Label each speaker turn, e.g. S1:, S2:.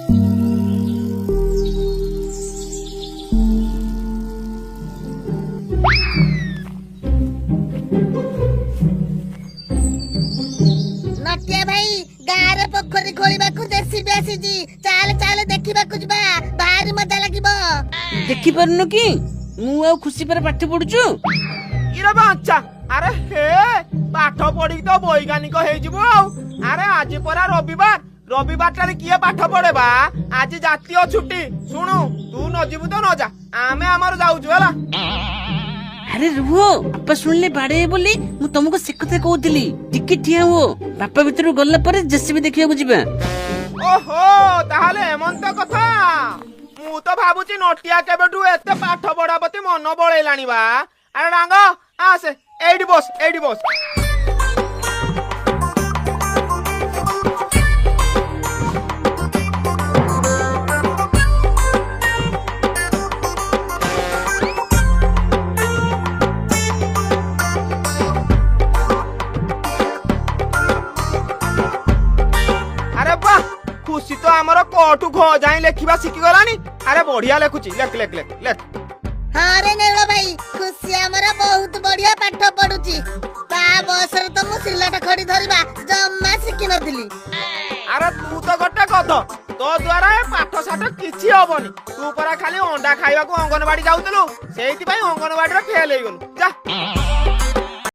S1: नटिया भाई गाँव पोखरी खोलिबा जेसीबी आसीजी चाल चाल देखिबा कुजबा भारी मजा लागिबो।
S2: देखि परनु कि मु आ खुशी पर पाठ पढुछु
S3: इरे बांचा अरे हे पाठ पढ़ी तो वैज्ञानिक हेजिबो अरे आज परा रविवार रविवार टारे किए पाठ पढ़े बा आज जातीय छुट्टी शुणु तू न जीवु तो न जा आमे हमर जाउछु हला।
S2: अरे रुहो बापा सुनले बाड़े बोली मु तुमको से कथा कहूतिली टिके ठिया हो बापा भीतर गल्ला पर जेसीबी देखिया जिबा।
S3: ओहो ताहले हेमंत कथा मु तो भाबुची नटिया केबेठू एते पाठ पढ़ा प्रति मन बळेलानी बा। अरे डांग आसे एडी बस एडी बस। अरे वाह खुशी तो आमर कटू घ जाई लेखिबा शिखी गलानी। अरे बढ़िया लेखुची लेख लेख लेख लेख।
S1: हाँ रे नेउला भाई खुशी हमरा बहुत बढ़िया पाठ पढुची ता बसरे तो मु सिलट खड़ी धरिबा जम्मा शिखि नथिली।
S3: अरे तू तो गोटे गध तो द्वारा पाठ साठ किछि हबनी तू परा खाली अंडा खाइबा को अंगनवाड़ी जाउतलु सेहिति पई अंगनवाड़ी रे फेल हेइ गलु जा।